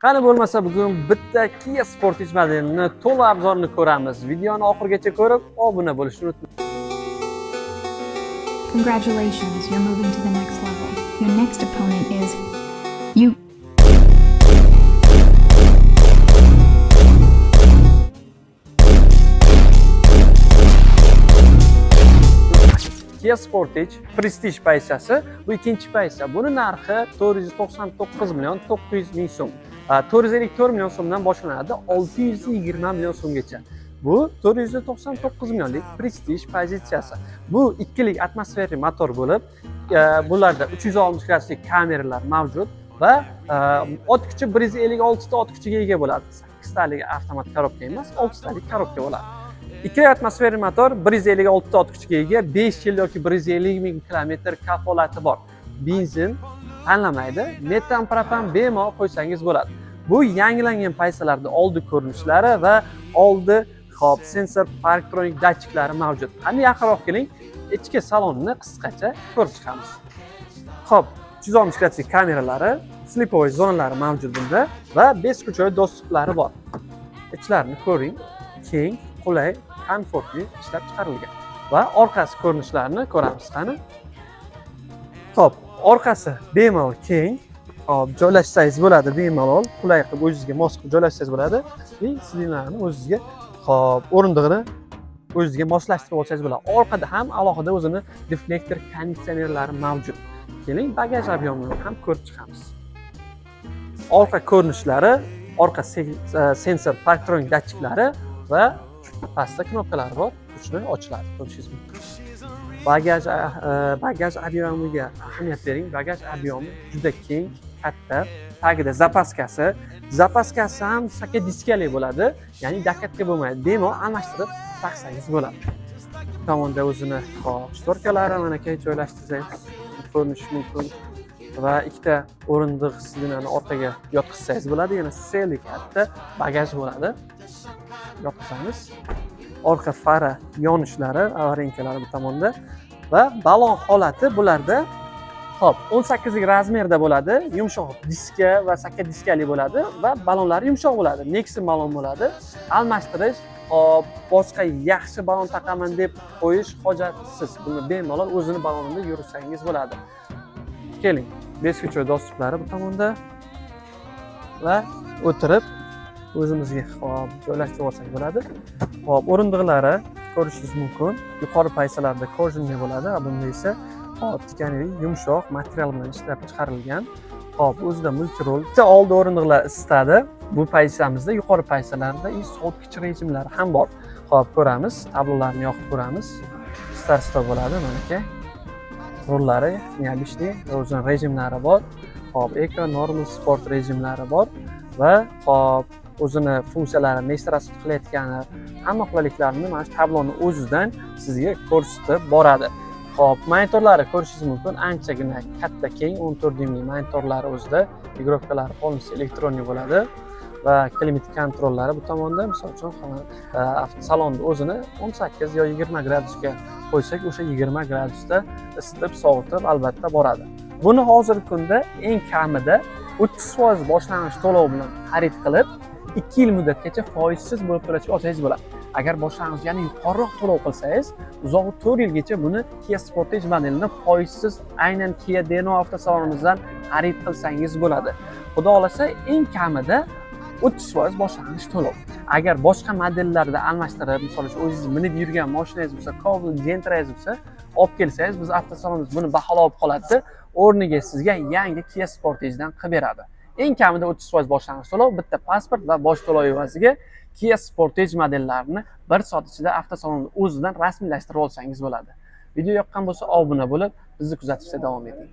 Qani bo'lmasa bugun bitta Kia Sportage modelini to'liq obzorini ko'ramiz. Videoni oxirigacha ko'rib, obuna bo'lishni unutmang. Congratulations, you're moving to the next level. Your next opponent is you. Kia Sportage Prestige paysasi bu ikkinchi paysa. Buni narxi 499 million 900 ming so'm. 454 million so'mdan boshlanadi 620 million so'mgacha. Bu 499 millionlik Prestige pozitsiyasi. Bu ikkilik atmosferik motor bo'lib, bularda 360 graduslik kameralar mavjud va ot kuchi 156 ta ot kuchiga ega bo'ladi. 8 talik avtomat korobka emas, 6 talik korobka bo'ladi. Ikki atmosferik motor 156 ta ot kuchiga ega, 5 yil yoki 150 ming kilometr kafolati bor. Benzin tanlamaydi, metan propan bemalol qo'ysangiz bo'ladi. Bu yangilangan paysalarda oldi ko'rinishlari va oldi sensor parktronik datchiklari mavjud. Qani yaqinroq keling, ichki salonni qisqacha ko'rib chiqamiz. Xo'p, 360 graduslik kameralari, slipovoy zonalari mavjud bunda va beskuchoy dostuplari bor. Ichlarini ko'ring, keng, qulay, komfortli ishlab chiqarilgan. Va orqasi ko'rinishlarini ko'ramiz qani. Xo'p, orqasi bemalol keng, joylashsangiz bo'ladi bemalol, qulay qilib o'zingizga mos qilib joylashsangiz bo'ladi. Va sidinlarni o'zingizga o'rindig'ini o'zingizga moslashtirib olsangiz bo'ladi. Orqada ham alohida o'zini deflektor konditsionerlari mavjud. Keling, bagaj ob'yomini ham ko'rib chiqamiz. Orqa ko'rinishlari, orqa sensor parktronik datchiklari va pastda knopkalari bor, uchini ochiladi, ko'rishingiz mumkin. Bagaj ob'yomiga ahamiyat bering. Bagaj ob'yomi juda keng, katta. Tagida zapaskasi ham saka diskali bo'ladi, ya'ni dakatka bo'lmaydi. Bemalol almashtirib taqsangiz bo'ladi. Tomonda o'zini shtorkalari mana keyin joylashtirsangiz ko'rinishi mumkin. Va ikkita o'rindiq sidinani orqaga yotqizsangiz bo'ladi. Yana seli katta bagaj bo'ladi. Yotqizamiz. Orqa fara yonishlari, avarinkalari bu tomonda va balon holati bularda 18 lik razmerda bo'ladi, yumshoq diska va saka diskali bo'ladi va balonlari yumshoq bo'ladi. Nexon balon bo'ladi. Almashtirish, boshqa yaxshi balon taqaman deb qo'yish hojatsiz. Buni bemalol o'zini balonida yursangiz bo'ladi. Keling, beskuchoy dostuplari bu tomonda va o'tirib o'zimizga joylashtirib olsak bo'ladi. O'rindiqlari ko'rishingiz mumkin. Yuqori paysalarda kojinli bo'ladi, bunda esa tikanli, yumshoq material bilan ishlab chiqarilgan. O'zida multirol. Bitta oldi o'rindiqlar isitadi. Bu paysamizda yuqori paysalarda sovutgich rejimlari ham bor. Ko'ramiz, tablolarni yoqib ko'ramiz. Start-stop bo'ladi, mana aka. Rullari neobishli, o'zining rejimlari bor. Eco, normal, sport rejimlari bor va o'zini funksiyalarini nechta rasm qilayotgani, hamma qulayliklarni mana shu tabloni o'zidan sizga ko'rsatib boradi. Monitorlari ko'rishingiz mumkin, anchagina katta, keng 14 dyumli monitorlari o'zida, igrovkalari polностью elektronik bo'ladi va klimat kontrollari bu tomonda, misol uchun salonni o'zini 18 yo 20 gradusga qo'ysak, o'sha 20 gradusda isitib, sovutib albatta boradi. Buni hozirgi kunda eng kamida 30% boshlang'ich to'lov bilan xarid qilib 2 yil muddatgacha foizsiz bo'lib to'lashga olsangiz bo'ladi. Agar boshlang'ich yana yuqoriroq to'lov qilsangiz, uzoq 4 yilgacha buni Kia Sportage modelini foizsiz aynan Kia Deno avtosalonimizdan xarid qilsangiz bo'ladi. Xudo xolasa eng kamida 30% boshlang'ich to'lov. Agar boshqa modellarda almashtirib, misol uchun o'zingiz minib yurgan mashinangiz bo'lsa, Cobalt Gentra'ngiz bo'lsa, olib kelsangiz, biz avtosalonimiz buni baholab qoladi, o'rniga sizga yangi Kia Sportage'dan qilib beradi. Eng kamida 30% boshlang'ich to'lov, bitta pasport va bosh to'lov evaziga Kia Sportage modellarini 1 soat ichida avtosalonni o'zidan rasmiylashtirib olsangiz bo'ladi. Video yoqqan bo'lsa obuna bo'lib, bizni kuzatishda davom eting.